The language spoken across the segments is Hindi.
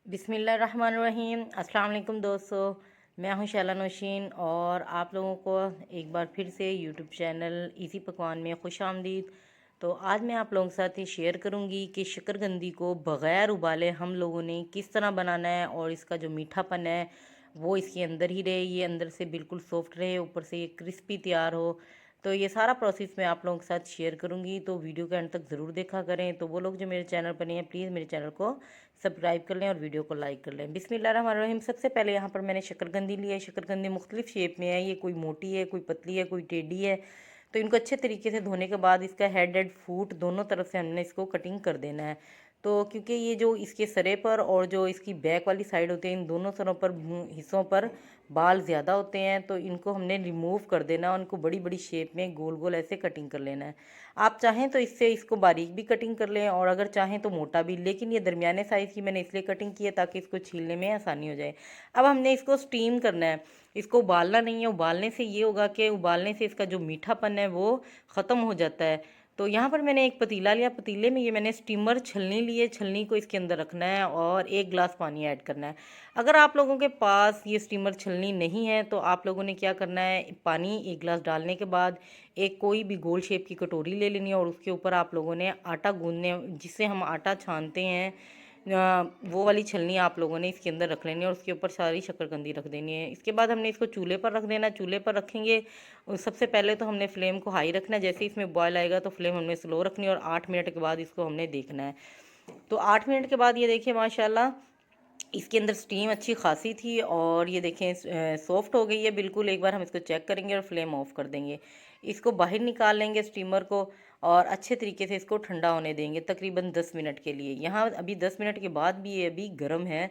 बिस्मिल्लाहिर्रहमानिर्रहीम। अस्सलाम वालेकुम दोस्तों, मैं हूं शैला नौशीन और आप लोगों को एक बार फिर से यूट्यूब चैनल इजी पकवान में खुश आमदीद। तो आज मैं आप लोगों के साथ ये शेयर करूंगी कि शकरकंदी को बग़ैर उबाले हम लोगों ने किस तरह बनाना है और इसका जो मीठापन है वो इसके अंदर ही रहे, ये अंदर से बिल्कुल सॉफ्ट रहे, ऊपर से ये क्रिस्पी तैयार हो। तो ये सारा प्रोसेस मैं आप लोगों के साथ शेयर करूंगी, तो वीडियो के अंत तक ज़रूर देखा करें। तो वो लोग जो मेरे चैनल पर नहीं हैं प्लीज़ मेरे चैनल को सब्सक्राइब कर लें और वीडियो को लाइक कर लें। बिस्मिल्लाहिर्रहमानिर्रहीम। सबसे पहले यहाँ पर मैंने शकरकंदी ली है। शकरकंदी मुख्तलिफ शेप में है, ये कोई मोटी है, कोई पतली है, कोई टेढ़ी है। तो इनको अच्छे तरीके से धोने के बाद इसका हेड एंड फूट दोनों तरफ से हमने इसको कटिंग कर देना है। तो क्योंकि ये जो इसके सरे पर और जो इसकी बैक वाली साइड होती है, इन दोनों सरों पर हिस्सों पर बाल ज़्यादा होते हैं, तो इनको हमने रिमूव कर देना और इनको बड़ी बड़ी शेप में गोल गोल ऐसे कटिंग कर लेना है। आप चाहें तो इससे इसको बारीक भी कटिंग कर लें और अगर चाहें तो मोटा भी, लेकिन ये दरमियाने साइज़ की मैंने इसलिए कटिंग की है ताकि इसको छीलने में आसानी हो जाए। अब हमने इसको स्टीम करना है, इसको उबालना नहीं है। उबालने से ये होगा कि उबालने से इसका जो मीठापन है वो ख़त्म हो जाता है। तो यहाँ पर मैंने एक पतीला लिया, पतीले में ये मैंने स्टीमर छलनी ली है, छलनी को इसके अंदर रखना है और 1 गिलास पानी ऐड करना है। अगर आप लोगों के पास ये स्टीमर छलनी नहीं है तो आप लोगों ने क्या करना है, पानी 1 गिलास डालने के बाद एक कोई भी गोल शेप की कटोरी ले लेनी है और उसके ऊपर आप लोगों ने आटा गूंदने, जिससे हम आटा छानते हैं, वो वाली छलनी आप लोगों ने इसके अंदर रख लेनी है और उसके ऊपर सारी शक्करकंदी रख देनी है। इसके बाद हमने इसको चूल्हे पर रख देना। चूल्हे पर रखेंगे, सबसे पहले तो हमने फ्लेम को हाई रखना है। जैसे इसमें बॉयल आएगा तो फ्लेम हमने स्लो रखनी है और 8 मिनट के बाद इसको हमने देखना है। तो 8 मिनट के बाद ये देखिए माशाल्लाह इसके अंदर स्टीम अच्छी खासी थी और ये देखें सॉफ्ट हो गई है बिल्कुल। एक बार हम इसको चेक करेंगे और फ्लेम ऑफ कर देंगे। इसको बाहर निकाल लेंगे स्टीमर को और अच्छे तरीके से इसको ठंडा होने देंगे तकरीबन 10 मिनट के लिए। यहाँ अभी 10 मिनट के बाद भी ये अभी गर्म है।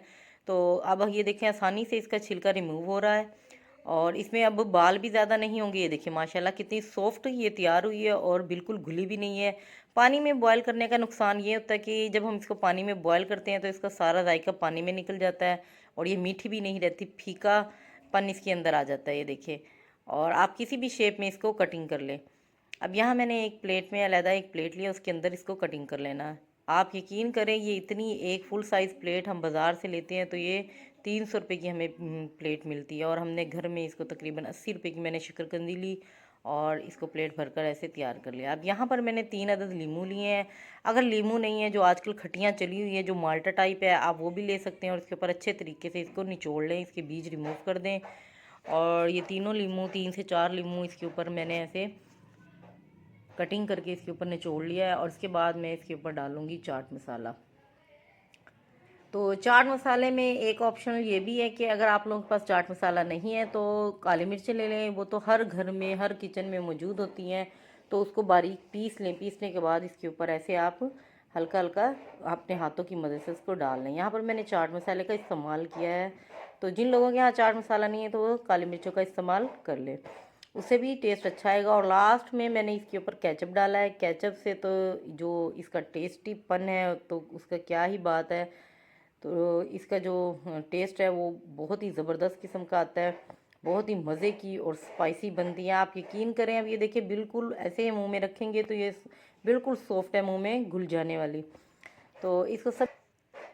तो अब ये देखें आसानी से इसका छिलका रिमूव हो रहा है और इसमें अब बाल भी ज़्यादा नहीं होंगे। ये देखिए माशाल्लाह कितनी सॉफ्ट ये तैयार हुई है और बिल्कुल घुली भी नहीं है। पानी में बॉयल करने का नुकसान ये होता है कि जब हम इसको पानी में बॉयल करते हैं तो इसका सारा जायका पानी में निकल जाता है और ये मीठी भी नहीं रहती, फीकापन इसके अंदर आ जाता है। ये देखिए, और आप किसी भी शेप में इसको कटिंग कर लें। अब यहाँ मैंने एक प्लेट में अलहदा एक प्लेट लिया, उसके अंदर इसको कटिंग कर लेना है। आप यकीन करें ये इतनी एक फुल साइज़ प्लेट हम बाज़ार से लेते हैं तो ये 300 रुपये की हमें प्लेट मिलती है और हमने घर में इसको तकरीबन 80 रुपये की मैंने शकरकंदी ली और इसको प्लेट भरकर ऐसे तैयार कर लिया। अब यहाँ पर मैंने 3 अदद लीमू लिए हैं। अगर लीमू नहीं है, जो आजकल खटियाँ चली हुई है जो माल्टा टाइप है, आप वो भी ले सकते हैं और इसके ऊपर अच्छे तरीके से इसको निचोड़ लें, इसके बीज रिमूव कर दें। और ये तीनों लीमू, 3 से 4 लीमू इसके ऊपर मैंने ऐसे कटिंग करके इसके ऊपर निचोड़ लिया है और इसके बाद मैं इसके ऊपर डालूँगी चाट मसाला। तो चाट मसाले में एक ऑप्शन ये भी है कि अगर आप लोगों के पास चाट मसाला नहीं है तो काली मिर्चें ले लें, वो तो हर घर में हर किचन में मौजूद होती हैं। तो उसको बारीक पीस लें, पीसने के बाद इसके ऊपर ऐसे आप हल्का हल्का अपने हाथों की मदद से उसको डाल लें। यहाँ पर मैंने चाट मसाले का इस्तेमाल किया है, तो जिन लोगों के यहाँ चाट मसाला नहीं है तो वो काली मिर्चों का इस्तेमाल कर ले, उससे भी टेस्ट अच्छा आएगा। और लास्ट में मैंने इसके ऊपर केचप डाला है। केचप से तो जो इसका टेस्टीपन है तो उसका क्या ही बात है। तो इसका जो टेस्ट है वो बहुत ही ज़बरदस्त किस्म का आता है, बहुत ही मज़े की और स्पाइसी बनती है। आप यकीन करें, अब ये देखिए बिल्कुल ऐसे मुंह में रखेंगे तो ये बिल्कुल सॉफ्ट है, मुंह में घुल जाने वाली। तो इसको सब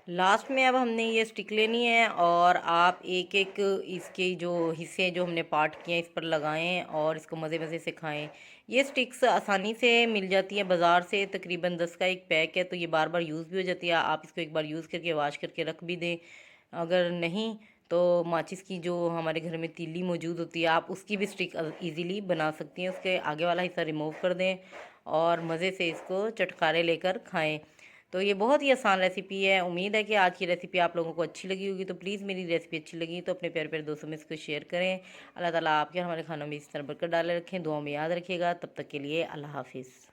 लास्ट में अब हमने ये स्टिक लेनी है और आप एक एक इसके जो हिस्से जो हमने पार्ट किए हैं इस पर लगाएं और इसको मज़े मज़े से खाएं। ये स्टिक्स आसानी से मिल जाती है बाज़ार से, तकरीबन 10 का एक पैक है, तो ये बार बार यूज़ भी हो जाती है। आप इसको एक बार यूज़ करके वाश करके रख भी दें। अगर नहीं तो माचिस की जो हमारे घर में तीली मौजूद होती है, आप उसकी भी स्टिक ईज़िली बना सकती हैं। उसके आगे वाला हिस्सा रिमूव कर दें और मज़े से इसको चटकारे लेकर खाएं। तो ये बहुत ही आसान रेसिपी है। उम्मीद है कि आज की रेसिपी आप लोगों को अच्छी लगी होगी। तो प्लीज़ मेरी रेसिपी अच्छी लगी तो अपने प्यारे प्यारे दोस्तों में इसको शेयर करें। अल्लाह ताला आपके हमारे खानों में इस तरह बरकत डाले रखें। दुआ में याद रखिएगा। तब तक के लिए अल्लाह हाफिज़।